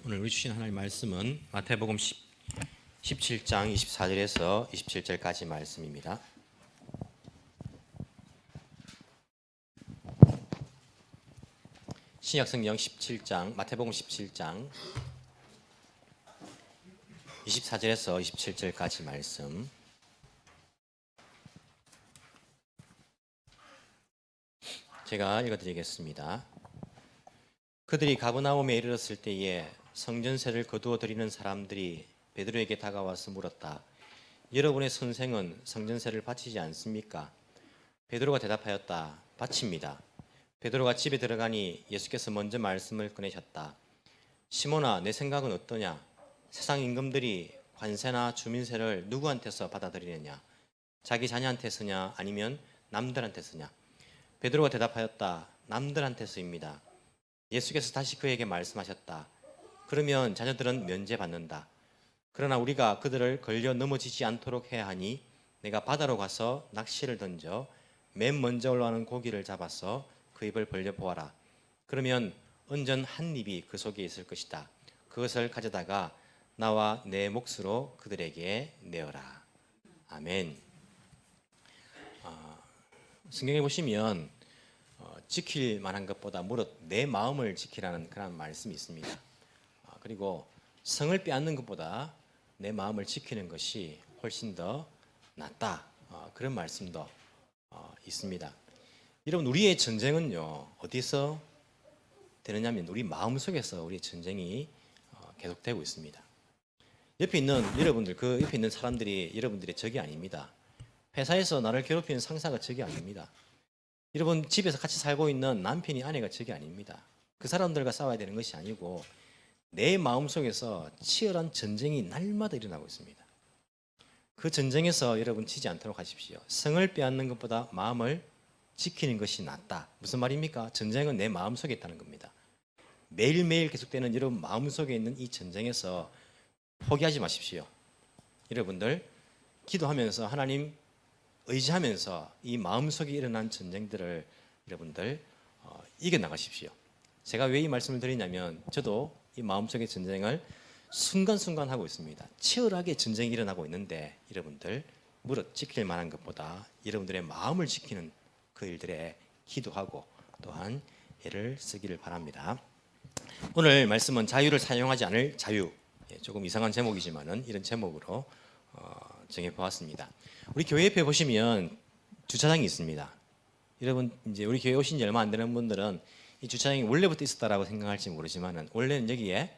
오늘 우리 주신 하나님의 말씀은 마태복음 17장 24절에서 27절까지 말씀입니다. 신약성경 17장, 마태복음 17장 24절에서 27절까지 말씀. 제가 읽어드리겠습니다. 그들이 가버나움에 이르렀을 때에 성전세를 거두어 드리는 사람들이 베드로에게 다가와서 물었다. 여러분의 선생은 성전세를 바치지 않습니까? 베드로가 대답하였다. 바칩니다. 베드로가 집에 들어가니 예수께서 먼저 말씀을 꺼내셨다. 시몬아, 내 생각은 어떠냐? 세상 임금들이 관세나 주민세를 누구한테서 받아들이느냐? 자기 자녀한테서냐 아니면 남들한테서냐? 베드로가 대답하였다. 남들한테서입니다. 예수께서 다시 그에게 말씀하셨다. 그러면 자녀들은 면제받는다. 그러나 우리가 그들을 걸려 넘어지지 않도록 해야 하니 내가 바다로 가서 낚시를 던져 맨 먼저 올라오는 고기를 잡아서 그 입을 벌려 보아라. 그러면 언전 한 입이 그 속에 있을 것이다. 그것을 가져다가 나와 내 몫으로 그들에게 내어라. 아멘. 성경에 보시면 지킬 만한 것보다 무릇 내 마음을 지키라는 그런 말씀이 있습니다. 그리고 성을 빼앗는 것보다 내 마음을 지키는 것이 훨씬 더 낫다. 그런 말씀도 있습니다. 여러분, 우리의 전쟁은요 어디서 되느냐면 우리 마음 속에서 우리의 전쟁이 계속되고 있습니다. 옆에 있는 여러분들, 그 옆에 있는 사람들이 여러분들의 적이 아닙니다. 회사에서 나를 괴롭히는 상사가 적이 아닙니다. 여러분 집에서 같이 살고 있는 남편이 아내가 적이 아닙니다. 그 사람들과 싸워야 되는 것이 아니고 내 마음속에서 치열한 전쟁이 날마다 일어나고 있습니다. 그 전쟁에서 여러분 지지 않도록 하십시오. 성을 빼앗는 것보다 마음을 지키는 것이 낫다. 무슨 말입니까? 전쟁은 내 마음속에 있다는 겁니다. 매일매일 계속되는 여러분 마음속에 있는 이 전쟁에서 포기하지 마십시오. 여러분들 기도하면서 하나님 의지하면서 이 마음속에 일어난 전쟁들을 여러분들 이겨나가십시오. 제가 왜 이 말씀을 드리냐면 저도 이 마음속의 전쟁을 순간순간 하고 있습니다. 치열하게 전쟁이 일어나고 있는데 여러분들 무릇 지킬 만한 것보다 여러분들의 마음을 지키는 그 일들에 기도하고 또한 애를 쓰기를 바랍니다. 오늘 말씀은 자유를 사용하지 않을 자유. 조금 이상한 제목이지만은 이런 제목으로 정해보았습니다. 우리 교회 옆에 보시면 주차장이 있습니다. 여러분 이제 우리 교회 오신 지 얼마 안 되는 분들은 이 주차장이 원래부터 있었다라고 생각할지 모르지만은 원래는 여기에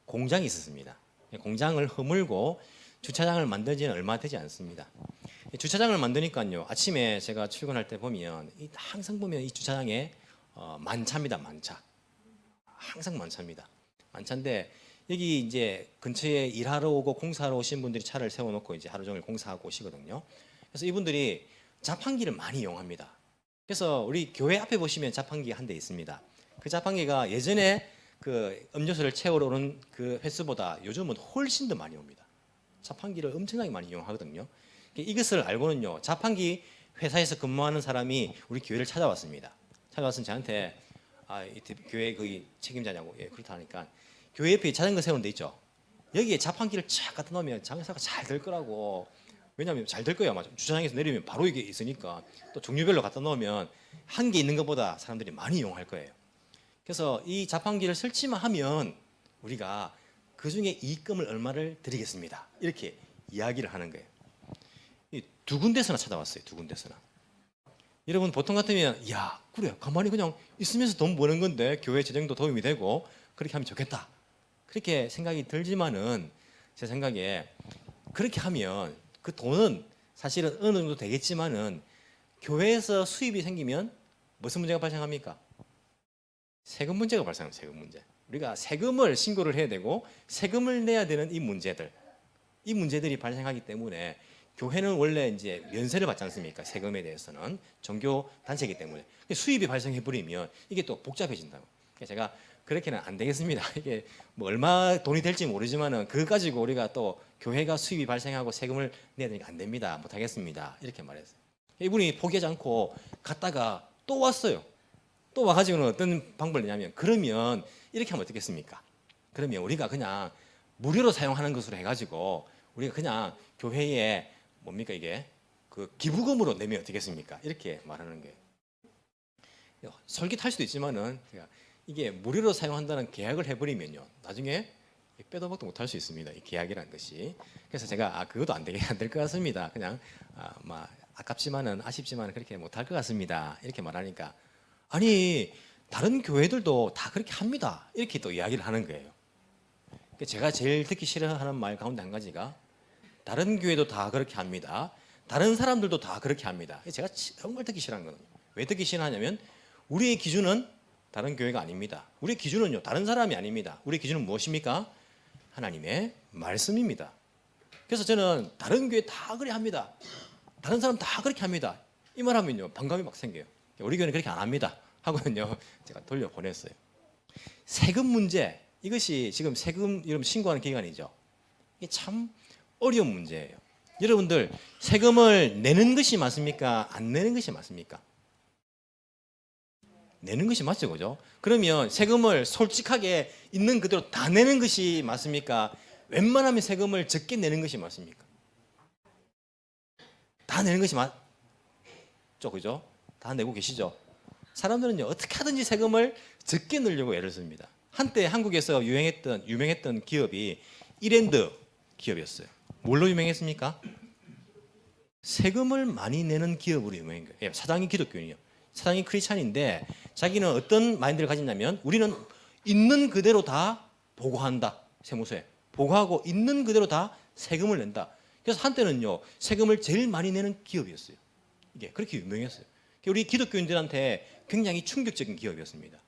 공장이 있었습니다. 공장을 허물고 주차장을 만든 지는 얼마 되지 않습니다. 주차장을 만드니까요 아침에 제가 출근할 때 보면 항상 보면 이 주차장에 만차입니다. 만차. 항상 만차입니다. 만차인데 여기 이제 근처에 일하러 오고 공사하러 오신 분들이 차를 세워놓고 이제 하루 종일 공사하고 오시거든요. 그래서 이분들이 자판기를 많이 이용합니다. 그래서 우리 교회 앞에 보시면 자판기가 한 대 있습니다. 그 자판기가 예전에 그 음료수를 채우러 오는 그 횟수보다 요즘은 훨씬 더 많이 옵니다. 자판기를 엄청나게 많이 이용하거든요. 이것을 알고는요 자판기 회사에서 근무하는 사람이 우리 교회를 찾아왔습니다. 찾아와서 저한테 교회 거기 책임자냐고 그렇다 하니까 교회 옆에 자전거 세우는 데 있죠. 여기에 자판기를 쫙 갖다 놓으면 장사가 잘 될 거라고. 왜냐하면 잘 될 거야. 맞아. 주차장에서 내리면 바로 이게 있으니까 또 종류별로 갖다 놓으면 한 개 있는 것보다 사람들이 많이 이용할 거예요. 그래서 이 자판기를 설치만 하면 우리가 그 중에 이익금을 얼마를 드리겠습니다. 이렇게 이야기를 하는 거예요. 두 군데서나 찾아왔어요. 두 군데서나. 여러분 보통 같으면 야 그래 가만히 그냥 있으면서 돈 버는 건데 교회 재정도 도움이 되고 그렇게 하면 좋겠다. 그렇게 생각이 들지만은 제 생각에 그렇게 하면 그 돈은 사실은 어느 정도 되겠지만은 교회에서 수입이 생기면 무슨 문제가 발생합니까? 세금 문제가 발생합니다. 세금 문제. 우리가 세금을 신고를 해야 되고 세금을 내야 되는 이 문제들이 발생하기 때문에 교회는 원래 이제 면세를 받지 않습니까? 세금에 대해서는 종교 단체이기 때문에 수입이 발생해 버리면 이게 또 복잡해진다고. 제가 그렇게는 안 되겠습니다. 이게 뭐 얼마 돈이 될지 모르지만은 그거 가지고 우리가 또 교회가 수입이 발생하고 세금을 내야 되니까 안 됩니다. 못 하겠습니다. 이렇게 말했어요. 이분이 포기하지 않고 갔다가 또 왔어요. 또 와가지고는 어떤 방법을 내냐면 그러면 이렇게 하면 어떻겠습니까? 그러면 우리가 그냥 무료로 사용하는 것으로 해가지고 우리가 그냥 교회에 뭡니까 이게 그 기부금으로 내면 어떻겠습니까? 이렇게 말하는 거예요. 솔깃할 수도 있지만은 이게 무료로 사용한다는 계약을 해버리면요 나중에 빼도 박도 못할 수 있습니다. 이 계약이라는 것이. 그래서 제가 그것도 안 될 것 같습니다. 그냥 아깝지만은 아쉽지만은 그렇게 못할 것 같습니다. 이렇게 말하니까 아니 다른 교회들도 다 그렇게 합니다. 이렇게 또 이야기를 하는 거예요. 제가 제일 듣기 싫어하는 말 가운데 한 가지가 다른 교회도 다 그렇게 합니다. 다른 사람들도 다 그렇게 합니다. 제가 정말 듣기 싫어하는 거예요. 왜 듣기 싫어하냐면 우리의 기준은 다른 교회가 아닙니다. 우리의 기준은요 다른 사람이 아닙니다. 우리의 기준은 무엇입니까? 하나님의 말씀입니다. 그래서 저는 다른 교회 다 그래 합니다. 다른 사람 다 그렇게 합니다. 이 말하면요 반감이 막 생겨요. 우리 교회는 그렇게 안 합니다 하고는요 제가 돌려보냈어요. 세금 문제, 이것이 지금 세금 여러분 신고하는 기간이죠. 이게 참 어려운 문제예요. 여러분들 세금을 내는 것이 맞습니까? 안 내는 것이 맞습니까? 내는 것이 맞죠, 그죠? 그러면 세금을 솔직하게 있는 그대로 다 내는 것이 맞습니까? 웬만하면 세금을 적게 내는 것이 맞습니까? 다 내는 것이 맞죠, 그죠? 다 내고 계시죠? 사람들은요 어떻게 하든지 세금을 적게 내려고 애를 씁니다. 한때 한국에서 유명했던 기업이 이랜드 기업이었어요. 뭘로 유명했습니까? 세금을 많이 내는 기업으로 유명한 거예요. 사장이 기독교인이에요. 사장이 크리스찬인데 자기는 어떤 마인드를 가졌냐면 우리는 있는 그대로 다 보고한다. 세무서에 보고하고 있는 그대로 다 세금을 낸다. 그래서 한때는요 세금을 제일 많이 내는 기업이었어요. 이게 그렇게 유명했어요. 우리 기독교인들한테 굉장히 충격적인 기업이었습니다.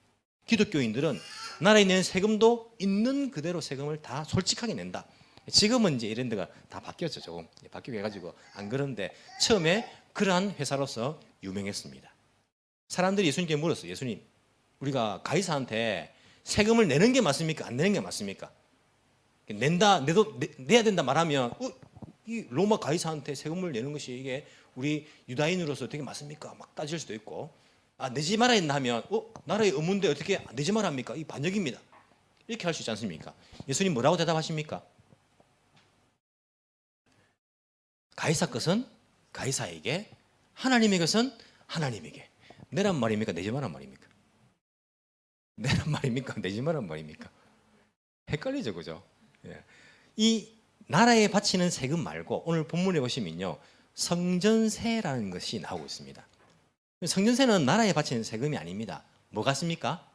기독교인들은 나라에 내는 세금도 있는 그대로 세금을 다 솔직하게 낸다. 지금은 이제 이런 데가 다 바뀌었죠. 조금 바뀌고 해가지고 안 그런데 처음에 그러한 회사로서 유명했습니다. 사람들이 예수님께 물었어요. 예수님, 우리가 가이사한테 세금을 내는 게 맞습니까? 안 내는 게 맞습니까? 내야 된다 말하면 이 로마 가이사한테 세금을 내는 것이 이게 우리 유다인으로서 어떻게 맞습니까? 막 따질 수도 있고 내지 말아야 된다 하면 나라의 의무인데 어떻게 내지 말합니까? 이 반역입니다. 이렇게 할 수 있지 않습니까? 예수님 뭐라고 대답하십니까? 가이사 것은 가이사에게, 하나님의 것은 하나님에게. 내란 말입니까? 내지 말란 말입니까? 내란 말입니까? 내지 말란 말입니까? 헷갈리죠, 그죠? 예. 이 나라에 바치는 세금 말고 오늘 본문에 보시면요 성전세라는 것이 나오고 있습니다. 성전세는 나라에 바치는 세금이 아닙니다. 뭐 같습니까?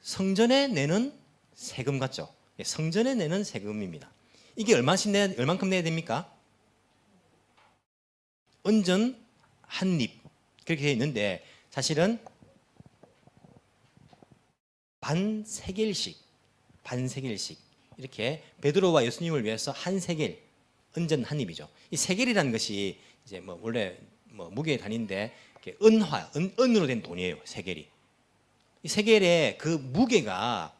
성전에 내는 세금 같죠? 성전에 내는 세금입니다. 이게 얼만큼 내야 됩니까? 은전 한 립 그렇게 되어 있는데 사실은 반세겔씩 이렇게 베드로와 예수님을 위해서 한 세겔 은전 한 립이죠. 이 세겔이라는 것이 이제 원래 무게 단위인데 은으로 된 돈이에요. 세겔이. 이 세겔의 그 무게가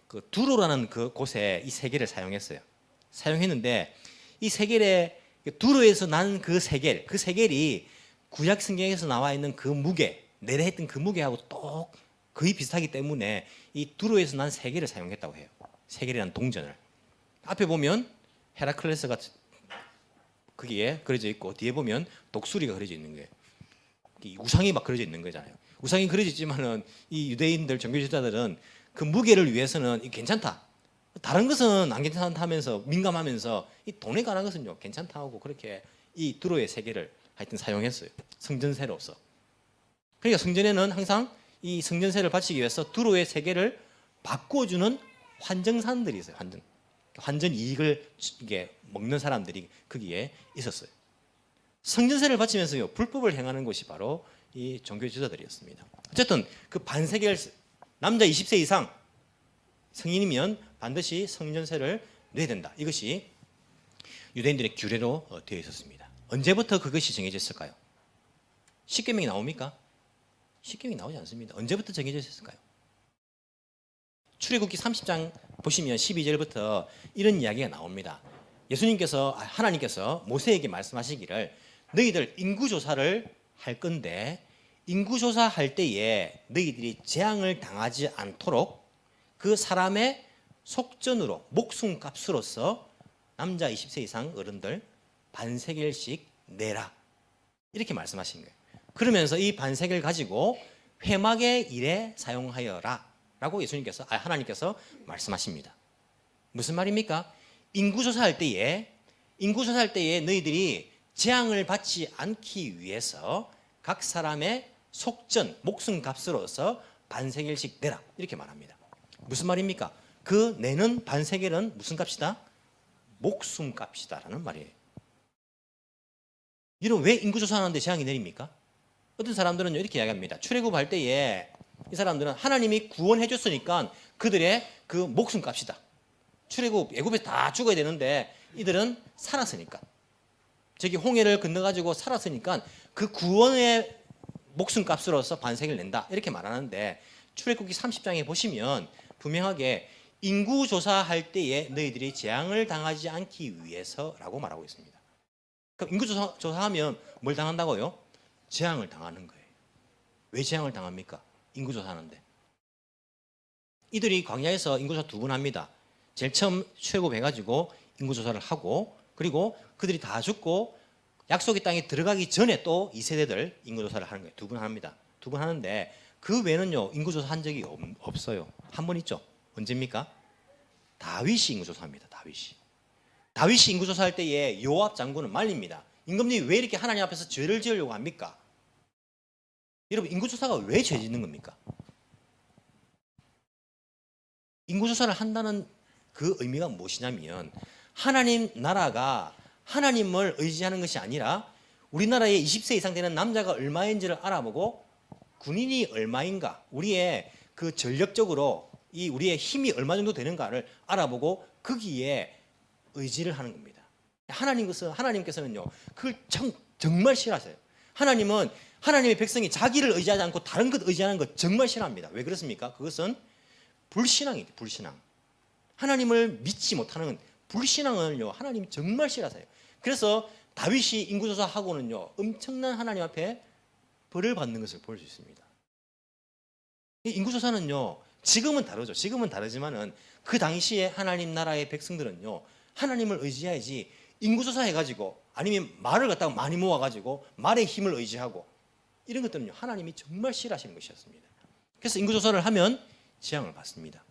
그 두로라는 그 곳에 이 세겔을 사용했는데 이 세겔의 두로에서 난 그 세겔이 구약 성경에서 나와 있는 그 무게, 내려 했던 그 무게하고 또 거의 비슷하기 때문에 이 두로에서 난 세겔을 사용했다고 해요. 세겔이라는 동전을. 앞에 보면 헤라클레스가 거기에 그려져 있고 뒤에 보면 독수리가 그려져 있는 거예요. 우상이 막 그려져 있는 거잖아요. 우상이 그려져 있지만은 이 유대인들 종교 지도자들은 그 무게를 위해서는 괜찮다. 다른 것은 안 괜찮다 하면서 민감하면서 이 돈에 관한 것은요 괜찮다 하고 그렇게 이 두로의 세계를 하여튼 사용했어요. 성전세로서. 그러니까 성전에는 항상 이 성전세를 바치기 위해서 두로의 세계를 바꿔주는 환정사들이 있어요. 환전 이익을 이게 먹는 사람들이 거기에 있었어요. 성전세를 바치면서요 불법을 행하는 곳이 바로 이 종교 지도자들이었습니다. 어쨌든 그 반세겔 남자 20세 이상 성인이면 반드시 성전세를 내야 된다. 이것이 유대인들의 규례로 되어 있었습니다. 언제부터 그것이 정해졌을까요? 십계명이 나옵니까? 십계명이 나오지 않습니다. 언제부터 정해졌을까요? 출애굽기 30장 보시면 12절부터 이런 이야기가 나옵니다. 하나님께서 모세에게 말씀하시기를 너희들 인구조사를 할 건데 인구조사할 때에 너희들이 재앙을 당하지 않도록 그 사람의 속전으로 목숨값으로서 남자 20세 이상 어른들 반세겔씩 내라 이렇게 말씀하신 거예요. 그러면서 이 반세겔 가지고 회막의 일에 사용하여라 라고 하나님께서 말씀하십니다. 무슨 말입니까? 인구조사할 때에 너희들이 재앙을 받지 않기 위해서 각 사람의 속전, 목숨값으로서 반세겔씩 내라 이렇게 말합니다. 무슨 말입니까? 그 내는 반세겔은 무슨 값이다? 목숨값이다라는 말이에요. 이런 왜 인구조사하는데 재앙이 내립니까? 어떤 사람들은 이렇게 이야기합니다. 출애굽할 때에 이 사람들은 하나님이 구원해 줬으니까 그들의 그 목숨값이다. 애굽에서 다 죽어야 되는데 이들은 살았으니까, 저기 홍해를 건너가지고 살았으니까 그 구원의 목숨값으로서 반세겔을 낸다 이렇게 말하는데, 출애굽기 30장에 보시면 분명하게 인구조사할 때에 너희들이 재앙을 당하지 않기 위해서라고 말하고 있습니다. 그럼 인구조사하면 뭘 당한다고요? 재앙을 당하는 거예요. 왜 재앙을 당합니까? 인구조사하는데. 이들이 광야에서 인구조사 2번 합니다. 제일 처음 출애굽해가지고 인구조사를 하고, 그리고 그들이 다 죽고 약속의 땅에 들어가기 전에 또 2세대들 인구조사를 하는 거예요. 2번 합니다. 2번 하는데 그 외에는요 인구조사 한 적이 없어요. 한 번 있죠. 언제입니까? 다윗이 인구조사합니다. 다윗이 인구조사할 때에 요압 장군은 말립니다. 임금님이 왜 이렇게 하나님 앞에서 죄를 지으려고 합니까? 여러분, 인구조사가 왜 죄 짓는 겁니까? 인구조사를 한다는 그 의미가 무엇이냐면, 하나님 나라가 하나님을 의지하는 것이 아니라 우리나라에 20세 이상 되는 남자가 얼마인지를 알아보고 군인이 얼마인가, 우리의 그 전력적으로 우리의 힘이 얼마 정도 되는가를 알아보고 거기에 의지를 하는 겁니다. 하나님께서는요 그걸 정말 싫어하세요. 하나님은 하나님의 백성이 자기를 의지하지 않고 다른 것 의지하는 것 정말 싫어합니다. 왜 그렇습니까? 그것은 불신앙이에요. 불신앙. 하나님을 믿지 못하는 불신앙을요 하나님이 정말 싫어하세요. 그래서 다윗이 인구조사하고는요 엄청난 하나님 앞에 벌을 받는 것을 볼 수 있습니다. 이 인구조사는요 지금은 다르죠. 지금은 다르지만은 그 당시에 하나님 나라의 백성들은요 하나님을 의지해야지, 인구조사 해가지고 아니면 말을 갖다가 많이 모아가지고 말의 힘을 의지하고 이런 것들은요 하나님이 정말 싫어하시는 것이었습니다. 그래서 인구조사를 하면 재앙을 받습니다.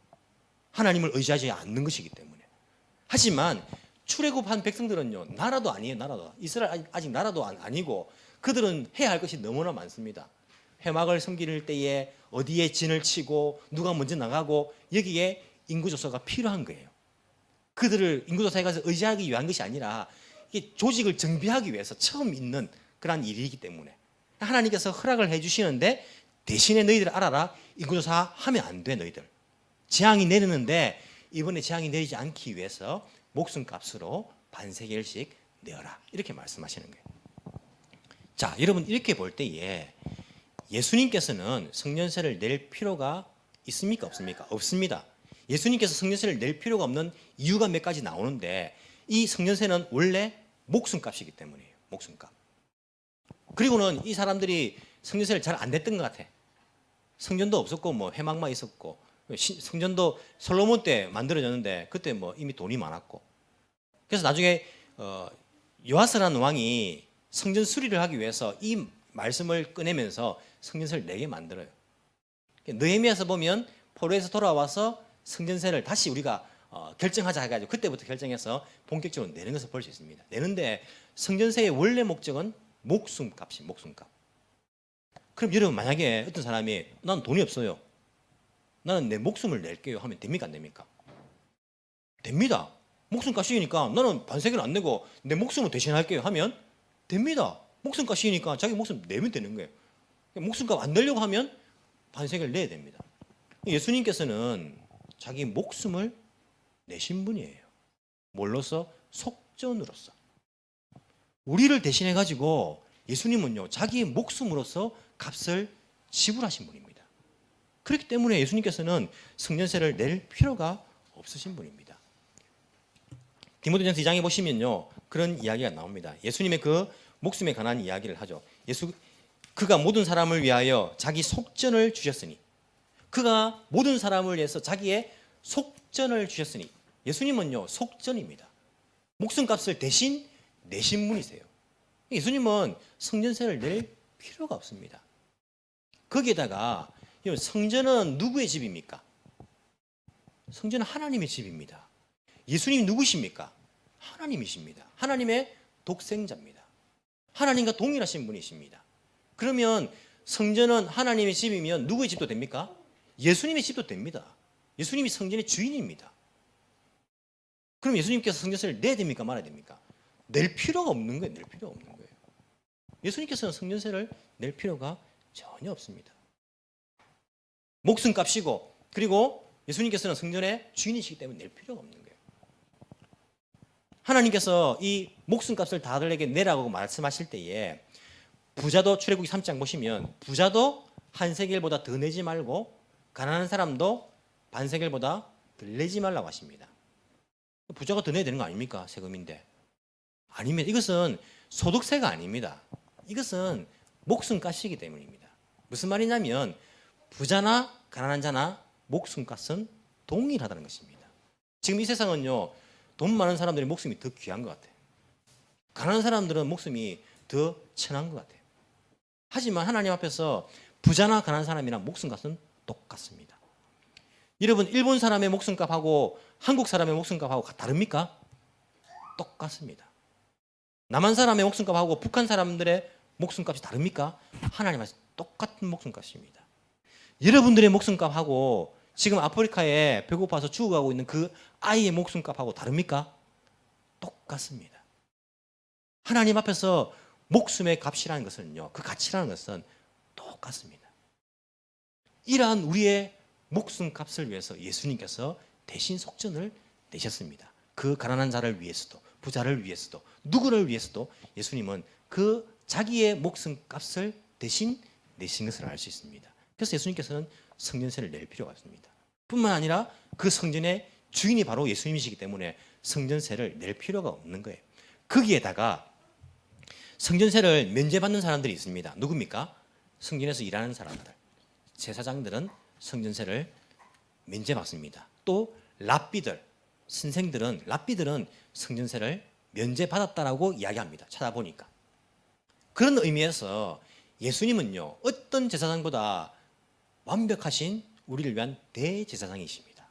하나님을 의지하지 않는 것이기 때문에. 하지만 출애굽한 백성들은요 나라도 아니에요. 이스라엘 아직 나라도 아니고 그들은 해야 할 것이 너무나 많습니다. 회막을 섬길 때에 어디에 진을 치고 누가 먼저 나가고, 여기에 인구조사가 필요한 거예요. 그들을 인구조사에 가서 의지하기 위한 것이 아니라 이게 조직을 정비하기 위해서 처음 있는 그런 일이기 때문에 하나님께서 허락을 해주시는데, 대신에 너희들 알아라, 인구조사 하면 안 돼. 너희들 재앙이 내리는데 이번에 재앙이 내리지 않기 위해서 목숨값으로 반세겔씩 내어라 이렇게 말씀하시는 거예요. 자, 여러분, 이렇게 볼 때에 예수님께서는 성년세를 낼 필요가 있습니까? 없습니까? 없습니다. 예수님께서 성년세를 낼 필요가 없는 이유가 몇 가지 나오는데, 이 성년세는 원래 목숨값이기 때문이에요. 목숨값. 그리고는 이 사람들이 성년세를 잘 안 냈던 것 같아. 성전도 없었고 뭐 회막만 있었고, 성전도 솔로몬 때 만들어졌는데 그때 뭐 이미 돈이 많았고, 그래서 나중에 요아스라는 왕이 성전 수리를 하기 위해서 이 말씀을 꺼내면서 성전세를 내게 만들어요. 느헤미야서 보면 포로에서 돌아와서 성전세를 다시 우리가 결정하자 해가지고 그때부터 결정해서 본격적으로 내는 것을 볼 수 있습니다. 내는데 성전세의 원래 목적은 목숨값이 목숨값. 그럼 여러분, 만약에 어떤 사람이 난 돈이 없어요, 나는 내 목숨을 낼게요 하면 됩니까? 안 됩니까? 됩니다. 목숨값이니까 나는 반세겔 안 내고 내 목숨을 대신할게요 하면 됩니다. 목숨값이니까 자기 목숨 내면 되는 거예요. 목숨값 안 내려고 하면 반세겔 내야 됩니다. 예수님께서는 자기 목숨을 내신 분이에요. 뭘로써? 속전으로서. 우리를 대신해 가지고 예수님은요 자기의 목숨으로서 값을 지불하신 분입니다. 그렇기 때문에 예수님께서는 성년세를 낼 필요가 없으신 분입니다. 디모데전서 2장에 보시면요 그런 이야기가 나옵니다. 예수님의 그 목숨에 관한 이야기를 하죠. 그가 모든 사람을 위하여 자기 속전을 주셨으니, 그가 모든 사람을 위해서 자기의 속전을 주셨으니 예수님은요 속전입니다. 목숨값을 대신 내신 분이세요. 예수님은 성전세를 낼 필요가 없습니다. 거기에다가 성전은 누구의 집입니까? 성전은 하나님의 집입니다. 예수님이 누구십니까? 하나님이십니다. 하나님의 독생자입니다. 하나님과 동일하신 분이십니다. 그러면 성전은 하나님의 집이면 누구의 집도 됩니까? 예수님의 집도 됩니다. 예수님이 성전의 주인입니다. 그럼 예수님께서 성전세를 내야 됩니까? 말아야 됩니까? 낼 필요가 없는 거예요. 낼 필요가 없는 거예요. 예수님께서는 성전세를 낼 필요가 전혀 없습니다. 목숨값이고 그리고 예수님께서는 성전의 주인이시기 때문에 낼 필요가 없는 거예요. 하나님께서 이 목숨값을 다들에게 내라고 말씀하실 때에 부자도 출애굽기 3장 보시면 부자도 한 세겔보다 더 내지 말고 가난한 사람도 반 세겔보다 덜 내지 말라고 하십니다. 부자가 더 내야 되는 거 아닙니까? 세금인데. 아닙니다. 이것은 소득세가 아닙니다. 이것은 목숨값이기 때문입니다. 무슨 말이냐면 부자나 가난한 자나 목숨값은 동일하다는 것입니다. 지금 이 세상은요, 돈 많은 사람들의 목숨이 더 귀한 것 같아요. 가난한 사람들은 목숨이 더 천한 것 같아요. 하지만 하나님 앞에서 부자나 가난한 사람이랑 목숨값은 똑같습니다. 여러분, 일본 사람의 목숨값하고 한국 사람의 목숨값하고 다릅니까? 똑같습니다. 남한 사람의 목숨값하고 북한 사람들의 목숨값이 다릅니까? 하나님 앞에서 똑같은 목숨값입니다. 여러분들의 목숨값하고 지금 아프리카에 배고파서 죽어가고 있는 그 아이의 목숨값하고 다릅니까? 똑같습니다. 하나님 앞에서 목숨의 값이라는 것은요, 그 가치라는 것은 똑같습니다. 이러한 우리의 목숨값을 위해서 예수님께서 대신 속전을 내셨습니다. 그 가난한 자를 위해서도 부자를 위해서도 누구를 위해서도 예수님은 그 자기의 목숨값을 대신 내신 것을 알 수 있습니다. 그래서 예수님께서는 성전세를 낼 필요가 없습니다. 뿐만 아니라 그 성전의 주인이 바로 예수님이시기 때문에 성전세를 낼 필요가 없는 거예요. 거기에다가 성전세를 면제받는 사람들이 있습니다. 누굽니까? 성전에서 일하는 사람들. 제사장들은 성전세를 면제받습니다. 또 랍비들, 선생들은 랍비들은 성전세를 면제받았다라고 이야기합니다. 찾아보니까. 그런 의미에서 예수님은요, 어떤 제사장보다 완벽하신 우리를 위한 대제사장이십니다.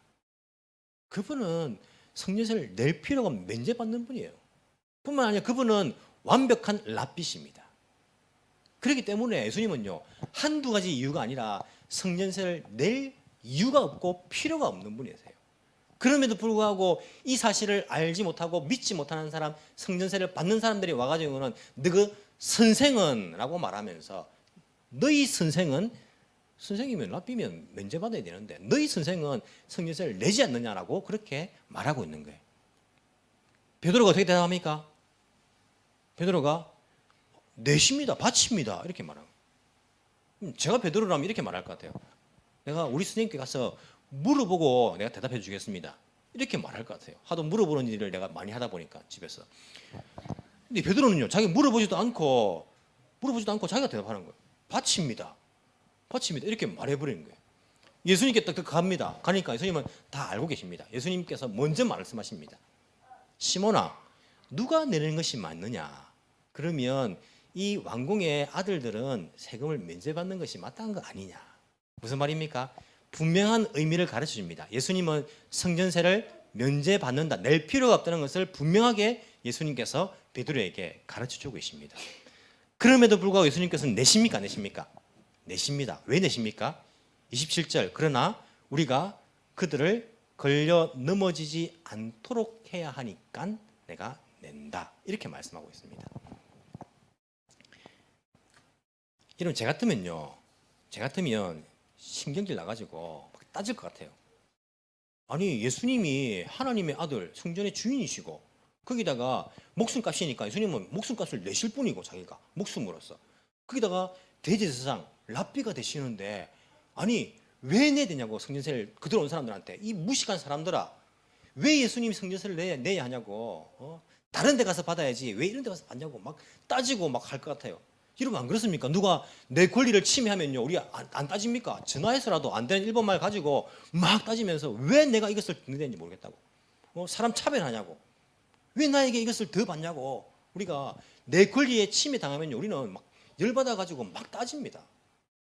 그분은 성전세를 낼 필요가 없는 면제받는 분이에요. 뿐만 아니라 그분은 완벽한 랍비십니다. 그렇기 때문에 예수님은요, 한두 가지 이유가 아니라 성전세를 낼 이유가 없고 필요가 없는 분이세요. 그럼에도 불구하고 이 사실을 알지 못하고 믿지 못하는 사람, 성전세를 받는 사람들이 와가지고는 너희 선생은 라고 말하면서 너희 선생은, 선생이면 랍비면 면제받아야 되는데 너희 선생은 성전세를 내지 않느냐라고 그렇게 말하고 있는 거예요. 베드로가 어떻게 대답합니까? 베드로가 내십니다, 바칩니다 이렇게 말하고, 제가 베드로라면 이렇게 말할 것 같아요. 내가 우리 선생님께 가서 물어보고 내가 대답해 주겠습니다 이렇게 말할 것 같아요. 하도 물어보는 일을 내가 많이 하다 보니까 집에서. 근데 베드로는요, 자기 물어보지도 않고 자기가 대답하는 거예요. 바칩니다 이렇게 말해버리는 거예요. 예수님께 딱 갑니다. 가니까 예수님은 다 알고 계십니다. 예수님께서 먼저 말씀하십니다. 시몬아, 누가 내는 것이 맞느냐? 그러면 이 왕궁의 아들들은 세금을 면제받는 것이 마땅한 거 아니냐? 무슨 말입니까? 분명한 의미를 가르쳐 줍니다. 예수님은 성전세를 면제받는다, 낼 필요가 없다는 것을 분명하게 예수님께서 베드로에게 가르쳐 주고 계십니다. 그럼에도 불구하고 예수님께서는 내십니까? 안 내십니까? 내십니다. 왜 내십니까? 27절, 그러나 우리가 그들을 걸려 넘어지지 않도록 해야 하니까 내가 낸다 이렇게 말씀하고 있습니다. 여러분, 제 같으면 신경질 나가지고 막 따질 것 같아요. 아니, 예수님이 하나님의 아들, 성전의 주인이시고 거기다가 목숨값이니까 예수님은 목숨값을 내실 뿐이고 자기가 목숨으로서 거기다가 대제사장 랍비가 되시는데, 아니 왜 내야 되냐고, 성전세를 그들 온 사람들한테, 이 무식한 사람들아, 왜 예수님이 성전세를 내야 하냐고, 다른 데 가서 받아야지 왜 이런 데 가서 받냐고 막 따지고 막 할 것 같아요. 여러분 안 그렇습니까? 누가 내 권리를 침해하면요, 우리 안 따집니까? 전화해서라도 안 되는 일본말 가지고 막 따지면서 왜 내가 이것을 듣는 데인지 모르겠다고. 사람 차별하냐고. 왜 나에게 이것을 더 받냐고. 우리가 내 권리에 침해 당하면요, 우리는 막 열받아 가지고 막 따집니다.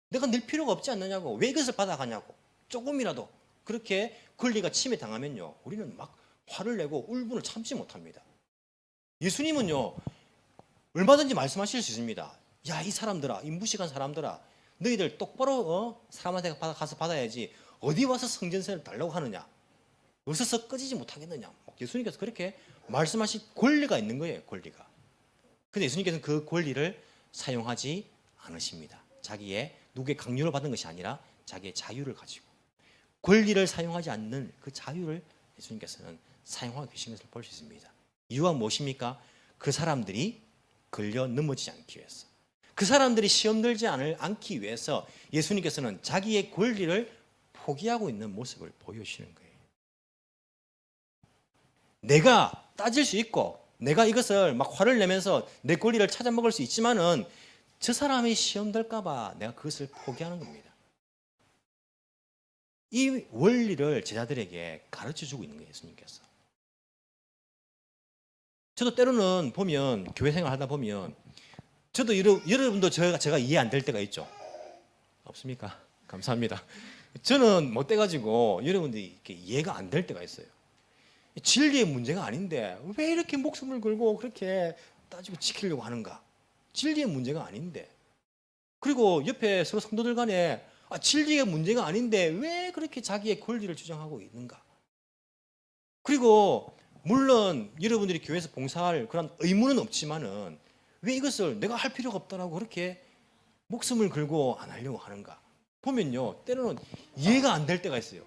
내가 낼 필요가 없지 않느냐고. 왜 이것을 받아가냐고. 조금이라도 그렇게 권리가 침해 당하면요, 우리는 막 화를 내고 울분을 참지 못합니다. 예수님은요, 얼마든지 말씀하실 수 있습니다. 야, 이 사람들아, 이 무식한 사람들아, 너희들 똑바로 사람한테 가서 받아야지 어디 와서 성전세를 달라고 하느냐, 어디서 꺼지지 못하겠느냐. 예수님께서 그렇게 말씀하실 권리가 있는 거예요. 권리가. 근데 예수님께서는 그 권리를 사용하지 않으십니다. 자기의 누구의 강요를 받은 것이 아니라 자기의 자유를 가지고 권리를 사용하지 않는 그 자유를 예수님께서는 사용하고 계신 것을 볼 수 있습니다. 이유가 무엇입니까? 그 사람들이 걸려 넘어지지 않기 위해서, 그 사람들이 시험 들지 않기 위해서 예수님께서는 자기의 권리를 포기하고 있는 모습을 보여주시는 거예요. 내가 따질 수 있고 내가 이것을 막 화를 내면서 내 권리를 찾아먹을 수 있지만은 저 사람이 시험 들까 봐 내가 그것을 포기하는 겁니다. 이 원리를 제자들에게 가르쳐주고 있는 거예요. 예수님께서. 저도 때로는 보면 교회 생활하다 보면 저도 여러분도 제가 이해 안 될 때가 있죠. 없습니까? 감사합니다. 저는 못 돼가지고 여러분들이 이렇게 이해가 안 될 때가 있어요. 진리의 문제가 아닌데 왜 이렇게 목숨을 걸고 그렇게 따지고 지키려고 하는가? 진리의 문제가 아닌데. 그리고 옆에 서로 성도들 간에 진리의 문제가 아닌데 왜 그렇게 자기의 권리를 주장하고 있는가? 그리고 물론 여러분들이 교회에서 봉사할 그런 의무는 없지만은 왜 이것을 내가 할 필요가 없다라고 그렇게 목숨을 걸고 안 하려고 하는가? 보면요, 때로는 이해가 안 될 때가 있어요.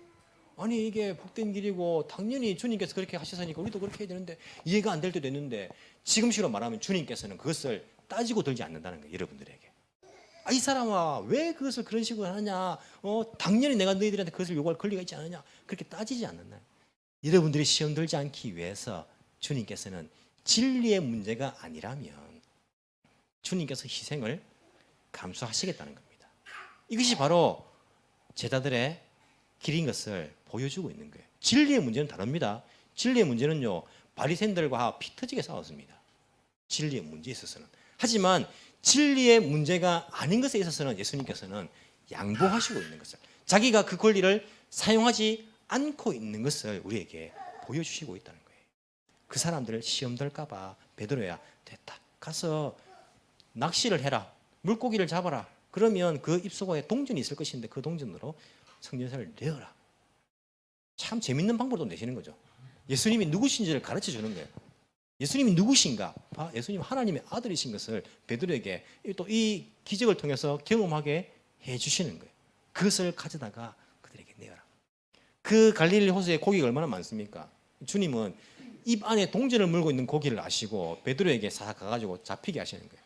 아니, 이게 복된 길이고 당연히 주님께서 그렇게 하셨으니까 우리도 그렇게 해야 되는데 이해가 안 될 때도 있는데, 지금식으로 말하면 주님께서는 그것을 따지고 들지 않는다는 거예요. 여러분들에게. 이 사람아, 왜 그것을 그런 식으로 하느냐? 당연히 내가 너희들한테 그것을 요구할 권리가 있지 않느냐? 그렇게 따지지 않는다. 여러분들이 시험 들지 않기 위해서 주님께서는 진리의 문제가 아니라면 주님께서 희생을 감수하시겠다는 겁니다. 이것이 바로 제자들의 길인 것을 보여주고 있는 거예요. 진리의 문제는 다릅니다. 진리의 문제는요, 바리새인들과 피 터지게 싸웠습니다. 진리의 문제에 있어서는. 하지만 진리의 문제가 아닌 것에 있어서는 예수님께서는 양보하시고 있는 것을, 자기가 그 권리를 사용하지 않고 있는 것을 우리에게 보여주시고 있다는 거예요. 그 사람들을 시험 들까 봐 베드로야, 됐다, 가서 낚시를 해라, 물고기를 잡아라. 그러면 그 입속에 동전이 있을 것인데 그 동전으로 성전세를 내어라. 참 재밌는 방법도 내시는 거죠. 예수님이 누구신지를 가르쳐 주는 거예요. 예수님이 누구신가? 예수님 하나님의 아들이신 것을 베드로에게 또 이 기적을 통해서 경험하게 해주시는 거예요. 그것을 가져다가 그들에게 내어라. 그 갈릴리 호수에 고기가 얼마나 많습니까? 주님은 입 안에 동전을 물고 있는 고기를 아시고 베드로에게 싹 가가지고 잡히게 하시는 거예요.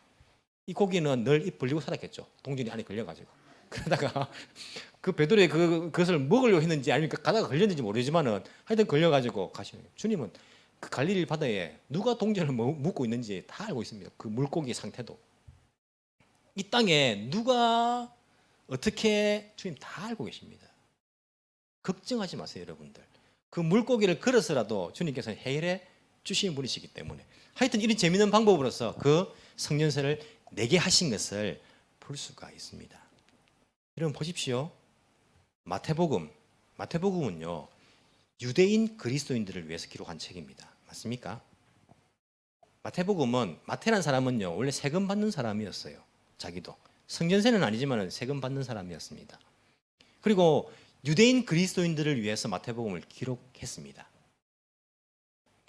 이 고기는 늘 입 벌리고 살았겠죠. 동전이 안에 걸려가지고. 그러다가 그 베드로의 그것을 먹으려고 했는지 아니면 가다가 걸렸는지 모르지만은 하여튼 걸려가지고 가시는 거예요. 주님은 그 갈릴리 바다에 누가 동전을 묻고 있는지 다 알고 있습니다. 그 물고기 상태도. 이 땅에 누가 어떻게 주님 다 알고 계십니다. 걱정하지 마세요, 여러분들. 그 물고기를 걸어서라도 주님께서 해결해 주시는 분이시기 때문에. 하여튼 이런 재미있는 방법으로서 그 성전세를 내게 하신 것을 볼 수가 있습니다. 여러분 보십시오. 마태복음은요, 유대인 그리스도인들을 위해서 기록한 책입니다. 맞습니까? 마태라는 사람은요, 원래 세금 받는 사람이었어요. 자기도 성전세는 아니지만 세금 받는 사람이었습니다. 그리고 유대인 그리스도인들을 위해서 마태복음을 기록했습니다.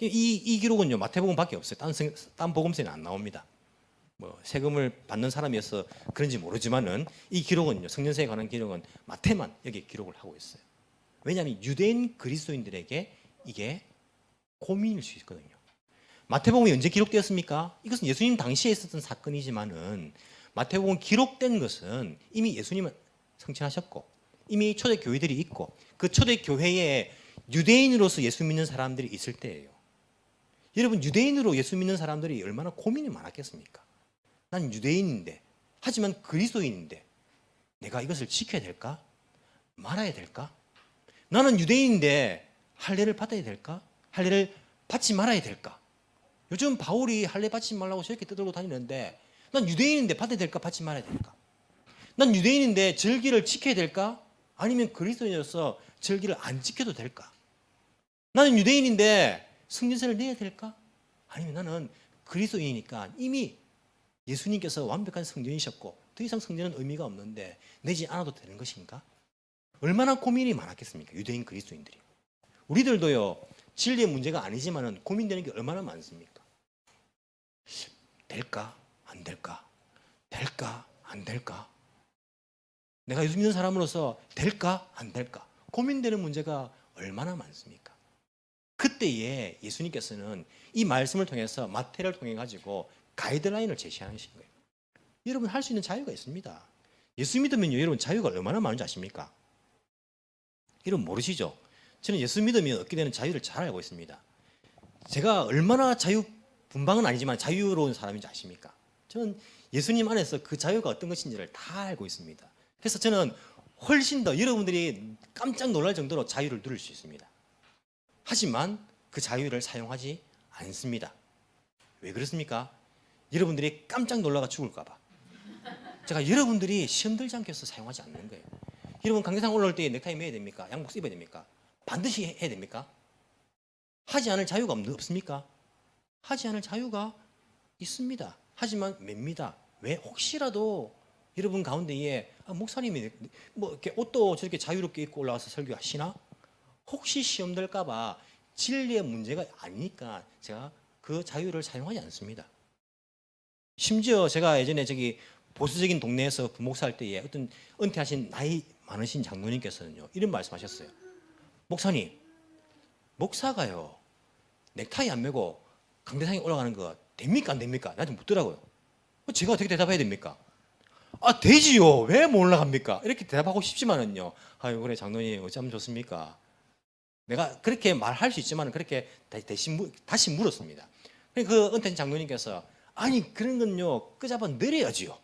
이 기록은요, 마태복음밖에 없어요. 딴 복음서에는 안 나옵니다. 세금을 받는 사람이어서 그런지 모르지만은 이 기록은요, 성전세에 관한 기록은 마태만 여기 기록을 하고 있어요. 왜냐하면 유대인 그리스도인들에게 이게 고민일 수 있거든요. 마태복음이 언제 기록되었습니까? 이것은 예수님 당시에 있었던 사건이지만은 마태복음 기록된 것은 이미 예수님은 성취하셨고 이미 초대교회들이 있고 그 초대교회에 유대인으로서 예수 믿는 사람들이 있을 때예요. 여러분, 유대인으로 예수 믿는 사람들이 얼마나 고민이 많았겠습니까? 난 유대인인데 하지만 그리스도인인데 내가 이것을 지켜야 될까? 말아야 될까? 나는 유대인인데 할례를 받아야 될까? 할례를 받지 말아야 될까? 요즘 바울이 할례 받지 말라고 저렇게 떠들고 다니는데 난 유대인인데 받아야 될까? 받지 말아야 될까? 난 유대인인데 절기를 지켜야 될까? 아니면 그리스도인으로서 절기를 안 지켜도 될까? 나는 유대인인데 성전세를 내야 될까? 아니면 나는 그리스도인이니까 이미 예수님께서 완벽한 성전이셨고 더 이상 성전은 의미가 없는데 내지 않아도 되는 것인가? 얼마나 고민이 많았겠습니까? 유대인 그리스도인들이. 우리들도요, 진리의 문제가 아니지만 고민되는 게 얼마나 많습니까? 될까? 안 될까? 될까? 안 될까? 내가 예수 믿는 사람으로서 될까? 안 될까? 고민되는 문제가 얼마나 많습니까? 그때에 예수님께서는 이 말씀을 통해서 마태를 통해 가지고 가이드라인을 제시하신 거예요. 여러분 할 수 있는 자유가 있습니다. 예수 믿으면 여러분 자유가 얼마나 많은지 아십니까? 여러분 모르시죠? 저는 예수 믿으면 얻게 되는 자유를 잘 알고 있습니다. 제가 얼마나 자유 분방은 아니지만 자유로운 사람인지 아십니까? 저는 예수님 안에서 그 자유가 어떤 것인지를 다 알고 있습니다. 그래서 저는 훨씬 더 여러분들이 깜짝 놀랄 정도로 자유를 누릴 수 있습니다. 하지만 그 자유를 사용하지 않습니다. 왜 그렇습니까? 여러분들이 깜짝 놀라가 죽을까 봐. 제가 여러분들이 시험 들지 않게 해서 사용하지 않는 거예요. 여러분 강대상 올라올 때 넥타이 매야 됩니까? 양복 입어야 됩니까? 반드시 해야 됩니까? 하지 않을 자유가 없습니까? 하지 않을 자유가 있습니다. 하지만 맵니다. 왜? 혹시라도 여러분 가운데에 목사님이 뭐 이렇게 옷도 저렇게 자유롭게 입고 올라와서 설교하시나? 혹시 시험 될까 봐 진리의 문제가 아니니까 제가 그 자유를 사용하지 않습니다. 심지어 제가 예전에 저기 보수적인 동네에서 부목사할 때에 어떤 은퇴하신 나이 많으신 장로님께서는요 이런 말씀하셨어요. 목사님, 목사가요 넥타이 안 매고 강대상에 올라가는 거 됩니까 안 됩니까? 나한테 묻더라고요. 제가 어떻게 대답해야 됩니까? 아 되지요. 왜 못 올라갑니까? 이렇게 대답하고 싶지만은요. 아유 그래 장로님 어쩌면 좋습니까? 내가 그렇게 말할 수 있지만 그렇게 다시 물었습니다. 그 은퇴한 장로님께서 아니 그런 건요 끄잡아 내려야지요.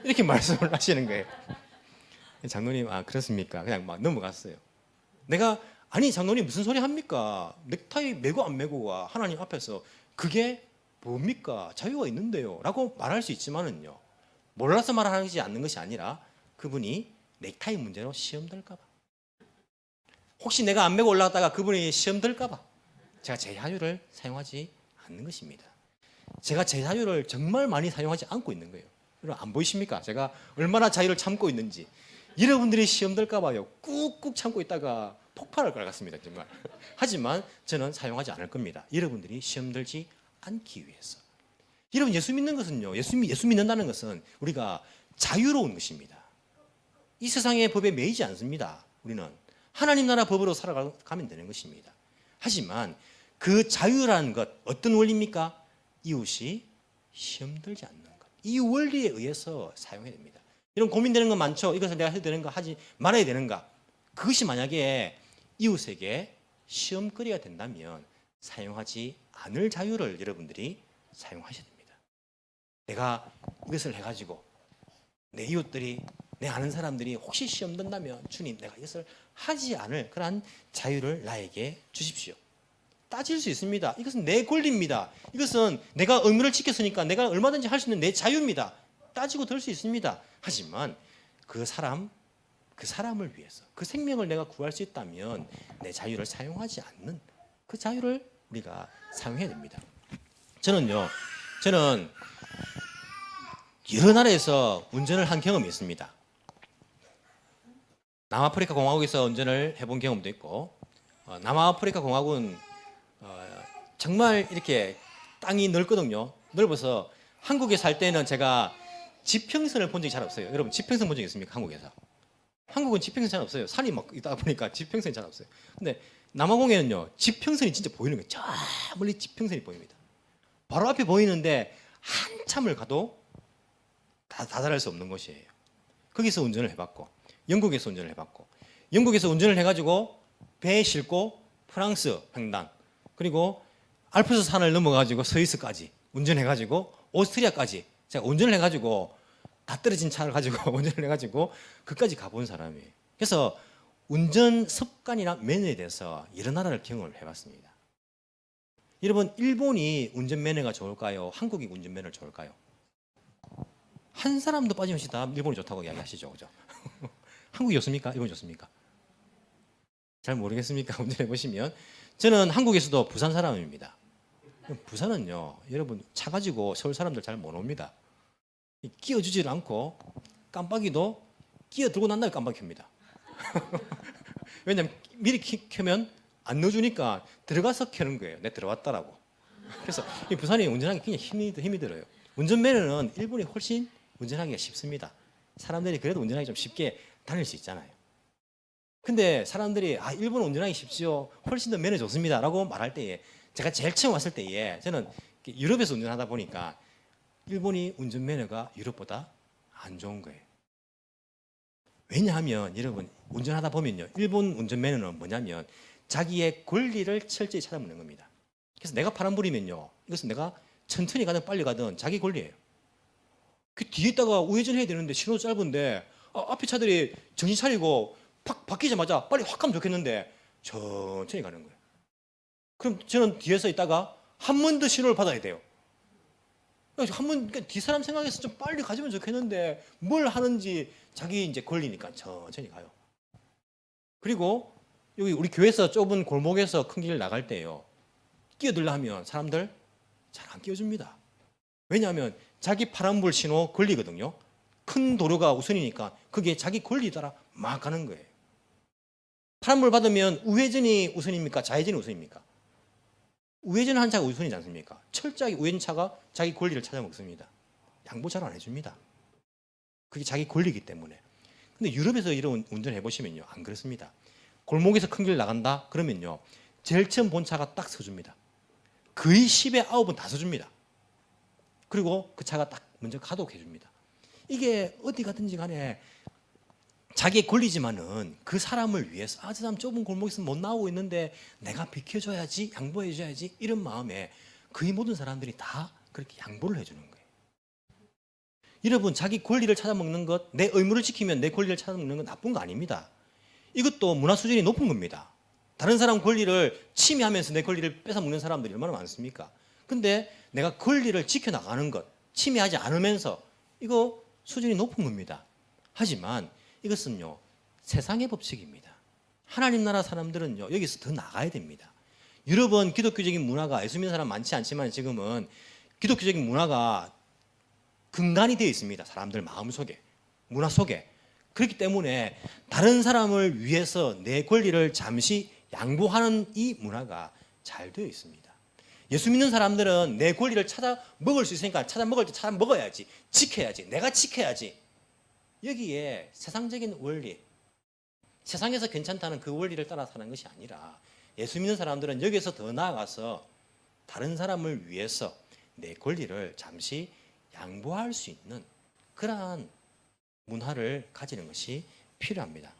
이렇게 말씀을 하시는 거예요. 장로님 아 그렇습니까? 그냥 막 넘어갔어요. 내가 아니 장로님 무슨 소리 합니까? 넥타이 매고 안 매고가 하나님 앞에서 그게 뭡니까? 자유가 있는데요 라고 말할 수 있지만은요 몰라서 말하지 않는 것이 아니라 그분이 넥타이 문제로 시험 들까 봐 혹시 내가 안 매고 올라갔다가 그분이 시험 들까 봐 제가 제 자유를 사용하지 않는 것입니다. 제가 제 자유를 정말 많이 사용하지 않고 있는 거예요. 여러분 안 보이십니까? 제가 얼마나 자유를 참고 있는지. 여러분들이 시험 들까 봐요 꾹꾹 참고 있다가 폭발할 것 같습니다 정말. 하지만 저는 사용하지 않을 겁니다. 여러분들이 시험 들지 않기 위해서. 여러분 예수 믿는 것은요 예수 믿는다는 것은 우리가 자유로운 것입니다. 이 세상의 법에 매이지 않습니다. 우리는 하나님 나라 법으로 살아가면 되는 것입니다. 하지만 그 자유라는 것 어떤 원리입니까? 이웃이 시험 들지 않는 것. 이 원리에 의해서 사용해야 됩니다. 이런 고민되는 건 많죠. 이것을 내가 해도 되는가 하지 말아야 되는가. 그것이 만약에 이웃에게 시험거리가 된다면 사용하지 않을 자유를 여러분들이 사용하셔야 됩니다. 내가 이것을 해가지고 내 이웃들이 내 아는 사람들이 혹시 시험 든다면 주님 내가 이것을 하지 않을 그러한 자유를 나에게 주십시오. 따질 수 있습니다. 이것은 내 권리입니다. 이것은 내가 의무를 지켰으니까 내가 얼마든지 할 수 있는 내 자유입니다. 따지고 들 수 있습니다. 하지만 그 사람을 위해서 그 생명을 내가 구할 수 있다면 내 자유를 사용하지 않는 그 자유를 우리가 사용해야 됩니다. 저는 여러 나라에서 운전을 한 경험이 있습니다. 남아프리카 공화국에서 운전을 해본 경험도 있고 남아프리카 공화국은 정말 이렇게 땅이 넓거든요. 넓어서 한국에 살 때는 제가 지평선을 본 적이 잘 없어요. 여러분 지평선 본 적 있습니까? 한국에서. 한국은 지평선 잘 없어요. 산이 막 있다 보니까 지평선이 잘 없어요. 근데 남아공에는요 지평선이 진짜 보이는 거예요. 저 멀리 지평선이 보입니다. 바로 앞에 보이는데 한참을 가도 다다를 수 없는 곳이에요. 거기서 운전을 해봤고 영국에서 운전을 해봤고 영국에서 운전을 해가지고 배에 싣고 프랑스 횡단 그리고 알프스 산을 넘어가지고 스위스까지 운전해가지고 오스트리아까지 제가 운전을 해가지고 다 떨어진 차를 가지고 운전을 해가지고 그까지 가본 사람이에요. 그래서 운전 습관이나 매너에 대해서 여러 나라를 경험을 해봤습니다. 여러분, 일본이 운전 매너가 좋을까요? 한국이 운전 매너가 좋을까요? 한 사람도 빠짐없이 다 일본이 좋다고 이야기하시죠, 그죠? 한국이 좋습니까? 일본이 좋습니까? 잘 모르겠습니까? 운전해 보시면. 저는 한국에서도 부산 사람입니다. 부산은요, 여러분 차 가지고 서울 사람들 잘 못 옵니다. 끼워주지를 않고 깜빡이도 끼어 들고 난 다음에 깜빡이 켭니다. 왜냐면 미리 켜면 안 넣어주니까 들어가서 켜는 거예요. 내가 들어왔다라고. 그래서 이 부산이 운전하기 굉장히 힘이 들어요. 운전면허는 일본이 훨씬 운전하기가 쉽습니다. 사람들이 그래도 운전하기 좀 쉽게 다닐 수 있잖아요. 근데 사람들이 일본 운전하기 쉽지요, 훨씬 더 면허 좋습니다 라고 말할 때에, 제가 제일 처음 왔을 때에 저는 유럽에서 운전하다 보니까 일본이 운전면허가 유럽보다 안 좋은 거예요. 왜냐하면 여러분, 운전하다 보면요, 일본 운전면허는 뭐냐면 자기의 권리를 철저히 찾아먹는 겁니다. 그래서 내가 파란 불이면요, 이것은 내가 천천히 가든 빨리 가든 자기 권리예요. 그 뒤에 있다가 우회전 해야 되는데 신호 짧은데 앞에 차들이 정신 차리고 팍 바뀌자마자 빨리 확 가면 좋겠는데 천천히 가는 거예요. 그럼 저는 뒤에서 있다가 한 번 더 신호를 받아야 돼요. 그러니까 뒤 사람 생각해서 좀 빨리 가지면 좋겠는데 뭘 하는지 자기 이제 권리니까 천천히 가요. 그리고 여기 우리 교회에서 좁은 골목에서 큰 길 나갈 때요, 끼어들려 하면 사람들 잘 안 끼워줍니다. 왜냐하면 자기 파란불 신호 권리거든요. 큰 도로가 우선이니까 그게 자기 권리 따라 막 가는 거예요. 파란불 받으면 우회전이 우선입니까? 좌회전이 우선입니까? 우회전 한 차가 우선이지 않습니까? 철저하게 우회전차가 자기 권리를 찾아먹습니다. 양보 잘 안 해줍니다. 그게 자기 권리이기 때문에. 근데 유럽에서 이런 운전을 해보시면요, 안 그렇습니다. 골목에서 큰 길 나간다 그러면요, 제일 처음 본 차가 딱 서줍니다. 거의 10에 9은 다 서줍니다. 그리고 그 차가 딱 먼저 가도록 해줍니다. 이게 어디 가든지 간에 자기의 권리지만은 그 사람을 위해서 저 사람 좁은 골목에서 못 나오고 있는데 내가 비켜줘야지, 양보해줘야지, 이런 마음에 거의 모든 사람들이 다 그렇게 양보를 해주는 거예요. 여러분, 자기 권리를 찾아먹는 것, 내 의무를 지키면 내 권리를 찾아먹는 건 나쁜 거 아닙니다. 이것도 문화 수준이 높은 겁니다. 다른 사람 권리를 침해하면서 내 권리를 뺏어먹는 사람들이 얼마나 많습니까? 근데 내가 권리를 지켜나가는 것, 침해하지 않으면서, 이거 수준이 높은 겁니다. 하지만 이것은요, 세상의 법칙입니다. 하나님 나라 사람들은요, 여기서 더 나가야 됩니다. 유럽은 기독교적인 문화가, 예수 믿는 사람 많지 않지만 지금은 기독교적인 문화가 근간이 되어 있습니다. 사람들 마음속에, 문화 속에. 그렇기 때문에 다른 사람을 위해서 내 권리를 잠시 양보하는 이 문화가 잘 되어 있습니다. 예수 믿는 사람들은 내 권리를 찾아 먹을 수 있으니까 찾아 먹을 때 찾아 먹어야지, 지켜야지, 내가 지켜야지. 여기에 세상적인 원리, 세상에서 괜찮다는 그 원리를 따라 사는 것이 아니라, 예수 믿는 사람들은 여기서 더 나아가서 다른 사람을 위해서 내 권리를 잠시 양보할 수 있는 그러한 문화를 가지는 것이 필요합니다.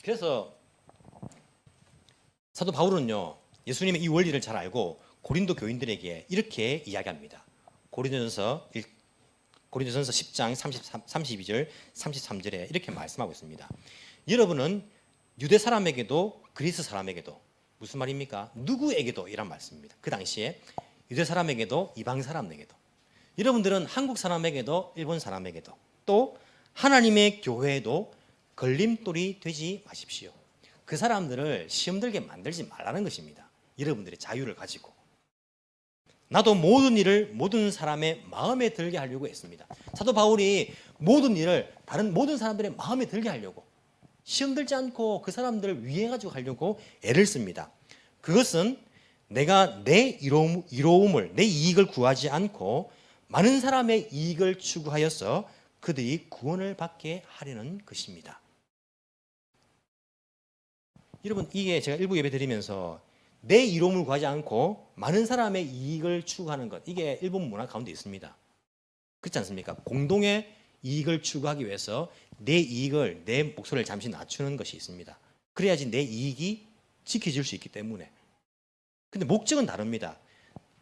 그래서 사도 바울은요, 예수님의 이 원리를 잘 알고 고린도 교인들에게 이렇게 이야기합니다. 고린도전서 10장 32절 33절에 이렇게 말씀하고 있습니다. 여러분은 유대 사람에게도 그리스 사람에게도, 무슨 말입니까? 누구에게도 이란 말씀입니다. 그 당시에 유대 사람에게도 이방 사람에게도, 여러분들은 한국 사람에게도 일본 사람에게도, 또 하나님의 교회에도 걸림돌이 되지 마십시오. 그 사람들을 시험 들게 만들지 말라는 것입니다. 여러분들의 자유를 가지고. 나도 모든 일을 모든 사람의 마음에 들게 하려고 했습니다. 사도 바울이 모든 일을 다른 모든 사람들의 마음에 들게 하려고, 시험 들지 않고 그 사람들을 위해 가지고 하려고 애를 씁니다. 그것은 내가 내 이로움을, 내 이익을 구하지 않고 많은 사람의 이익을 추구하여서 그들이 구원을 받게 하려는 것입니다. 여러분, 이게 제가 일부 예배 드리면서 내 이로움을 구하지 않고 많은 사람의 이익을 추구하는 것, 이게 일본 문화 가운데 있습니다. 그렇지 않습니까? 공동의 이익을 추구하기 위해서 내 이익을, 내 목소리를 잠시 낮추는 것이 있습니다. 그래야지 내 이익이 지켜질 수 있기 때문에. 근데 목적은 다릅니다.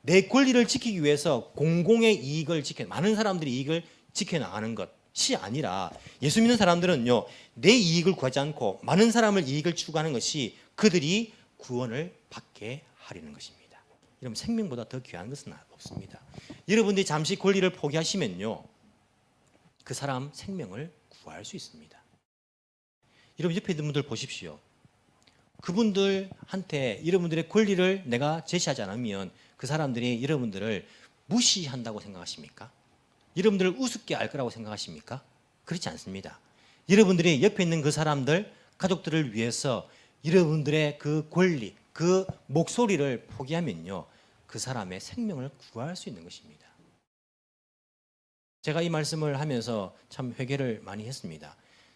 내 권리를 지키기 위해서 공공의 이익을 지켜, 많은 사람들이 이익을 지켜나가는 것이 아니라 예수 믿는 사람들은요, 내 이익을 구하지 않고 많은 사람을 이익을 추구하는 것이 그들이 구원을 받게 하려는 것입니다. 여러분, 생명보다 더 귀한 것은 없습니다. 여러분들이 잠시 권리를 포기하시면요, 그 사람 생명을 구할 수 있습니다. 여러분, 옆에 있는 분들 보십시오. 그분들한테 여러분들의 권리를 내가 제시하지 않으면 그 사람들이 여러분들을 무시한다고 생각하십니까? 여러분들을 우습게 알 거라고 생각하십니까? 그렇지 않습니다. 여러분들이 옆에 있는 그 사람들, 가족들을 위해서 여러분들의 그 권리, 그 목소리를 포기하면요, 그 사람의 생명을 구할 수 있는 것입니다. 제가 이 말씀을 하면서 참 회개를 많이 했습니다.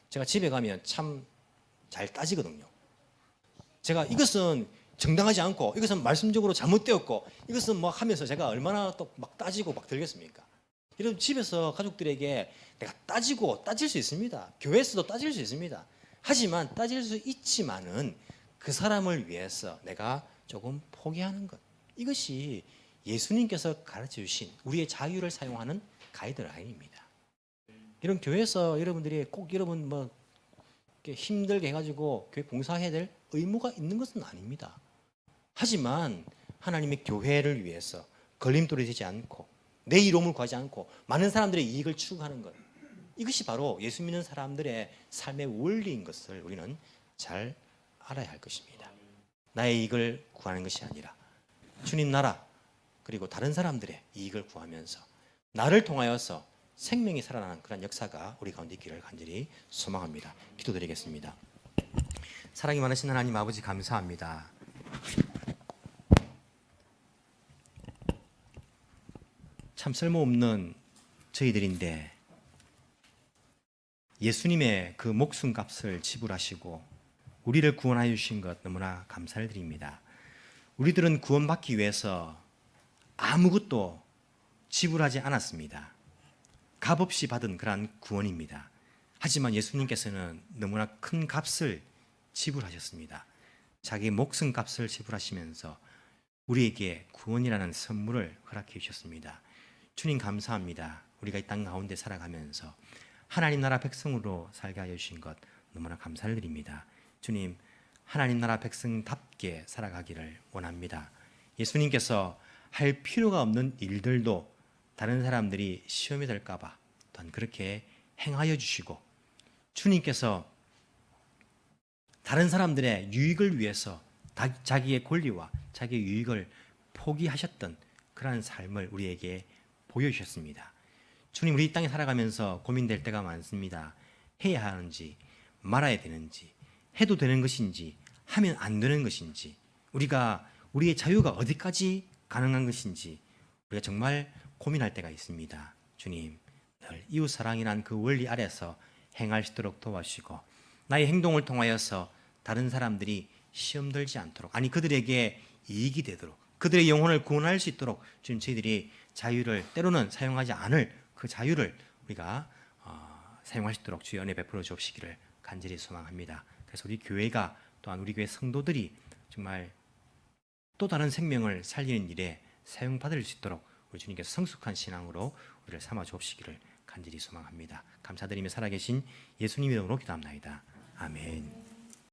제가 집에 가면 참 잘 따지거든요. 제가 이것은 정당하지 않고, 이것은 말씀적으로 잘못되었고, 이것은 뭐 하면서 제가 얼마나 또 막 따지고 막 들겠습니까? 여러분, 집에서 가족들에게 내가 따질 수 있습니다. 교회에서도 따질 수 있습니다. 하지만 따질 수 있지만은 그 사람을 위해서 내가 조금 포기하는 것, 이것이 예수님께서 가르쳐 주신 우리의 자유를 사용하는 가이드라인입니다. 이런 교회에서 여러분들이 꼭 여러분 뭐 힘들게 해가지고 교회 봉사해야 될 의무가 있는 것은 아닙니다. 하지만 하나님의 교회를 위해서 걸림돌이 되지 않고 내 이로움을 구하지 않고 많은 사람들의 이익을 추구하는 것, 이것이 바로 예수 믿는 사람들의 삶의 원리인 것을 우리는 잘 알아야 할 것입니다. 나의 이익을 구하는 것이 아니라 주님 나라 그리고 다른 사람들의 이익을 구하면서 나를 통하여서 생명이 살아나는 그런 역사가 우리 가운데 있기를 간절히 소망합니다. 기도드리겠습니다. 사랑이 많으신 하나님 아버지, 감사합니다. 참 쓸모없는 저희들인데 예수님의 그 목숨값을 지불하시고 우리를 구원하여 주신 것 너무나 감사를 드립니다. 우리들은 구원받기 위해서 아무것도 지불하지 않았습니다. 값없이 받은 그러한 구원입니다. 하지만 예수님께서는 너무나 큰 값을 지불하셨습니다. 자기 목숨값을 지불하시면서 우리에게 구원이라는 선물을 허락해 주셨습니다. 주님 감사합니다. 우리가 이 땅 가운데 살아가면서 하나님 나라 백성으로 살게 하여 주신 것 너무나 감사를 드립니다. 주님, 하나님 나라 백성답게 살아가기를 원합니다. 예수님께서 할 필요가 없는 일들도 다른 사람들이 시험이 될까 봐 또한 그렇게 행하여 주시고, 주님께서 다른 사람들의 유익을 위해서 자기의 권리와 자기의 유익을 포기하셨던 그러한 삶을 우리에게 보여주셨습니다. 주님, 우리 이 땅에 살아가면서 고민될 때가 많습니다. 해야 하는지 말아야 되는지, 해도 되는 것인지 하면 안 되는 것인지, 우리의 자유가 어디까지 가능한 것인지 우리가 정말 고민할 때가 있습니다. 주님, 늘 이웃 사랑이란 그 원리 아래서 행할 수 있도록 도와주시고 나의 행동을 통하여서 다른 사람들이 시험 들지 않도록, 아니 그들에게 이익이 되도록, 그들의 영혼을 구원할 수 있도록 주님, 저희들이 자유를 때로는 사용하지 않을 그 자유를 우리가 사용할 수 있도록 주의 은혜 베풀어 주옵시기를 간절히 소망합니다. 그래서 우리 교회가 또한 우리 교회 성도들이 정말 또 다른 생명을 살리는 일에 사용받을 수 있도록 우리 주님께서 성숙한 신앙으로 우리를 삼아 주옵시기를 간절히 소망합니다. 감사드리며 살아계신 예수님의 이름으로 기도합나이다. 아멘.